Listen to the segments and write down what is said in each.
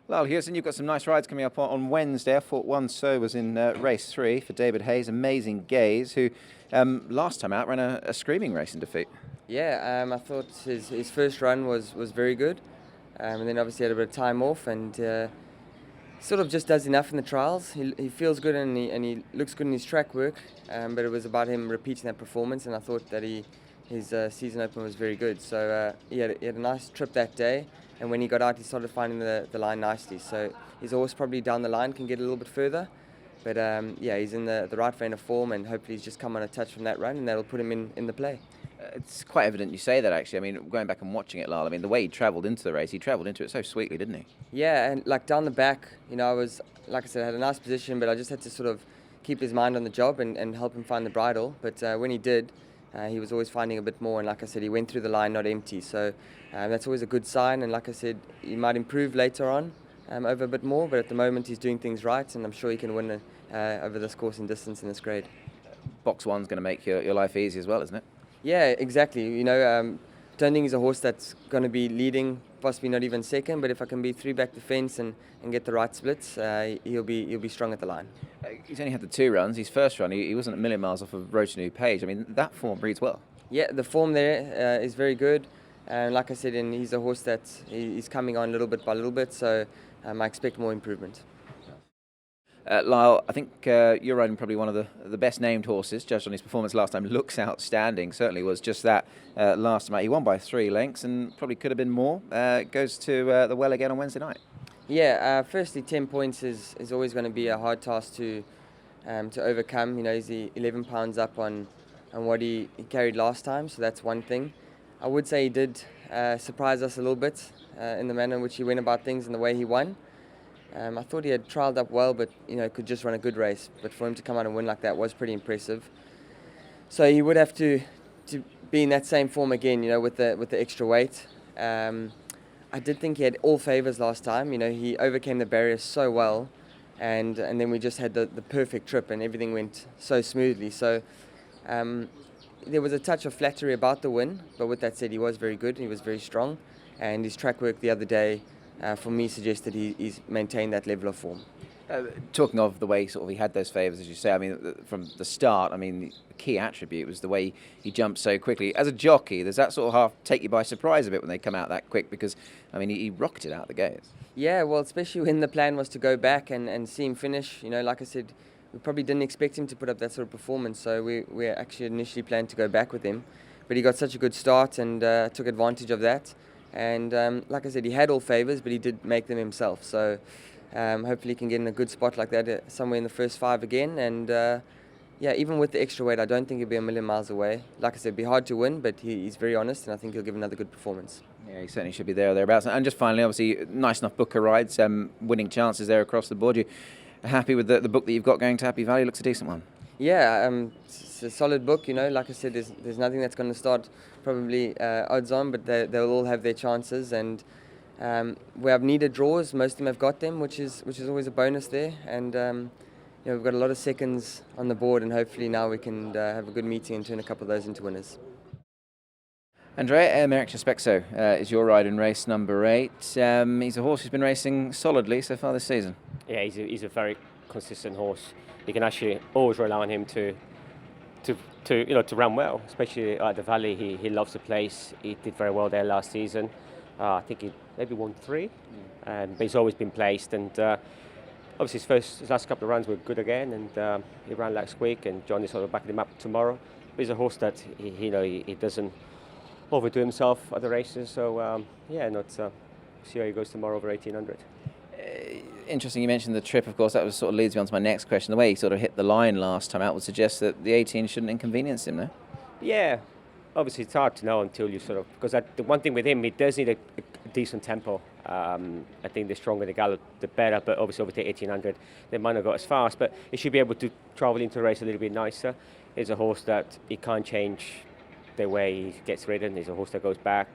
Lyle, Hewitson, you've got some nice rides coming up on Wednesday. I thought one so was in race 3 for David Hayes, Amazing Gaze, who last time out ran a screaming race in defeat. Yeah, I thought his first run was very good, and then obviously had a bit of time off, and sort of just does enough in the trials. He feels good and he looks good in his track work, but it was about him repeating that performance, and I thought that his season open was very good. So he had a nice trip that day, and when he got out he started finding the line nicely. So his horse probably down the line can get a little bit further, but yeah, he's in the right vein of form, and hopefully he's just come on a touch from that run, and that'll put him in the play. It's quite evident you say that, actually. I mean, going back and watching it, Lyle, I mean, the way he travelled into the race, he travelled into it so sweetly, didn't he? Yeah, and like down the back, I was, like I said, I had a nice position, but I just had to sort of keep his mind on the job and help him find the bridle. But when he did, he was always finding a bit more, and like I said, he went through the line not empty. So that's always a good sign, and like I said, he might improve later on over a bit more, but at the moment he's doing things right, and I'm sure he can win over this course and distance in this grade. Box 1's going to make your life easy as well, isn't it? Yeah, exactly. Don't think he's a horse that's going to be leading, possibly not even second. But if I can be 3 back the fence and get the right splits, he'll be strong at the line. He's only had the 2 runs. His first run, he wasn't a million miles off of Road to New Page. I mean, that form breeds well. Yeah, the form there is very good. And like I said, he's a horse that he's coming on little bit by little bit. So I expect more improvement. Lyle, I think you're riding probably one of the best named horses, judged on his performance last time. Looks outstanding, certainly was just that last time out. He won by 3 lengths and probably could have been more. Goes to the well again on Wednesday night. Yeah, firstly, 10 points is always going to be a hard task to overcome. He's 11 pounds up on what he carried last time, so that's one thing. I would say he did surprise us a little bit in the manner in which he went about things and the way he won. I thought he had trialled up well, but could just run a good race. But for him to come out and win like that was pretty impressive. So he would have to be in that same form again, with the extra weight. I did think he had all favours last time. He overcame the barriers so well, and then we just had the perfect trip, and everything went so smoothly. So there was a touch of flattery about the win, but with that said, he was very good. He was very strong, and his track work the other day, for me, suggested he's maintained that level of form. Talking of the way sort of he had those favours, as you say, I mean, from the start, I mean, the key attribute was the way he jumped so quickly. As a jockey, does that sort of half take you by surprise a bit when they come out that quick? Because, I mean, he rocketed out the gates. Yeah, well, especially when the plan was to go back and see him finish. Like I said, we probably didn't expect him to put up that sort of performance, so we actually initially planned to go back with him. But he got such a good start and took advantage of that. And like I said, he had all favours, but he did make them himself. So hopefully he can get in a good spot like that somewhere in the first 5 again. And yeah, even with the extra weight, I don't think he'll be a million miles away. Like I said, it'd be hard to win, but he's very honest, and I think he'll give another good performance. Yeah, he certainly should be there or thereabouts. And just finally, obviously, nice enough book of rides, winning chances there across the board. You happy with the book that you've got going to Happy Valley? Looks a decent one. Yeah, it's a solid book. Like I said, there's nothing that's going to start probably odds on, but they'll all have their chances. And we have needed draws. Most of them have got them, which is always a bonus there. And we've got a lot of seconds on the board, and hopefully now we can have a good meeting and turn a couple of those into winners. Andrea, AMERIC SPECSO is your ride in race number 8. He's a horse who's been racing solidly so far this season. Yeah, he's a very consistent horse. You can actually always rely on him to run well, especially at the Valley. He loves the place. He did very well there last season. I think he maybe won 3, but he's always been placed. And obviously his last couple of runs were good again, and he ran last week. And John is sort of backing him up tomorrow. But he's a horse that he doesn't overdo himself at the races. So see how he goes tomorrow over 1800. Interesting you mentioned the trip, of course. That sort of leads me on to my next question. The way he sort of hit the line last time out would suggest that the 18 shouldn't inconvenience him, no? Yeah, obviously it's hard to know until you sort of, because the one thing with him, he does need a decent tempo. I think the stronger the gallop, the better, but obviously over the 1800 they might not go as fast, but he should be able to travel into the race a little bit nicer. He's a horse that he can't change the way he gets ridden. He's a horse that goes back,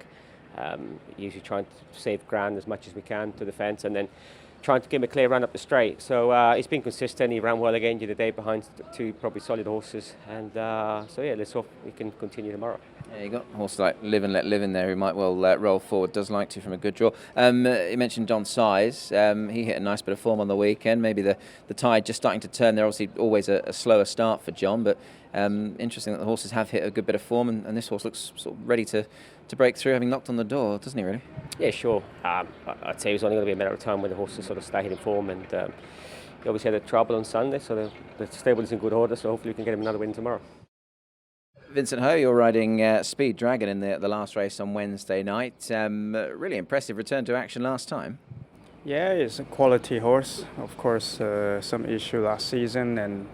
usually trying to save ground as much as we can to the fence, and then trying to give him a clear run up the straight. So he's been consistent. He ran well again the other day behind two probably solid horses. And so yeah, let's hope we can continue tomorrow. Yeah, you got a horse like Live and Let Live in there who might well roll forward, does like to from a good draw. You mentioned Don Size. He hit a nice bit of form on the weekend. Maybe the tide just starting to turn there. Obviously always a slower start for John, but interesting that the horses have hit a good bit of form, and this horse looks sort of ready to break through, having knocked on the door, doesn't he really? Yeah, sure. I'd say it was only going to be a matter of time when the horses sort of started hitting form, and he obviously had a trouble on Sunday, so the stable is in good order, so hopefully we can get him another win tomorrow. Vincent Ho, you're riding Speed Dragon in the last race on Wednesday night. Really impressive return to action last time. Yeah, it's a quality horse. Of course, some issue last season, and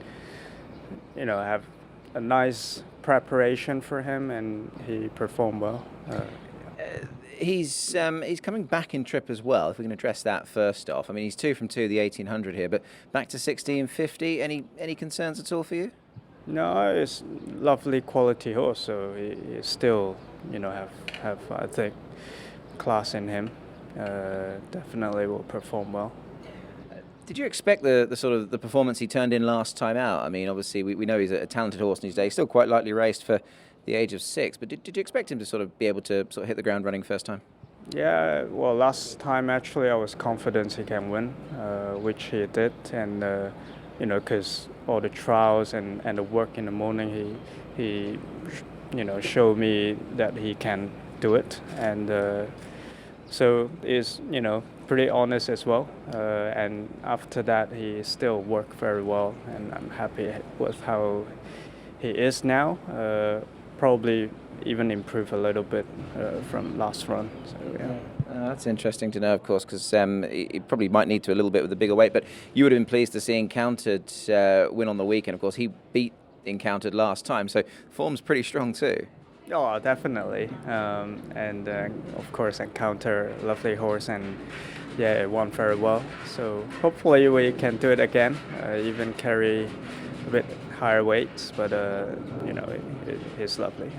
have a nice preparation for him, and he performed well. He's coming back in trip as well, if we can address that first off. I mean, he's 2 from 2, the 1800 here, but back to 1650. Any concerns at all for you? No, it's lovely quality horse, so he still, have I think class in him. Definitely will perform well. Did you expect the sort of the performance he turned in last time out? I mean, obviously we know he's a talented horse in his day. He's still quite lightly raced for the age of 6, but did you expect him to sort of be able to sort of hit the ground running first time? Yeah, well, last time actually I was confident he can win, which he did, and because all the trials and the work in the morning, he showed me that he can do it, and so is pretty honest as well, and after that he still worked very well, and I'm happy with how he is now. Probably even improve a little bit from last run. So yeah. That's interesting to know, of course, because he probably might need to a little bit with the bigger weight, but you would have been pleased to see Encountered win on the weekend. Of course, he beat Encountered last time, so form's pretty strong too. Oh, definitely. And of course, Encounter, lovely horse, and yeah, it won very well. So hopefully we can do it again, even carry a bit higher weights, but it's lovely.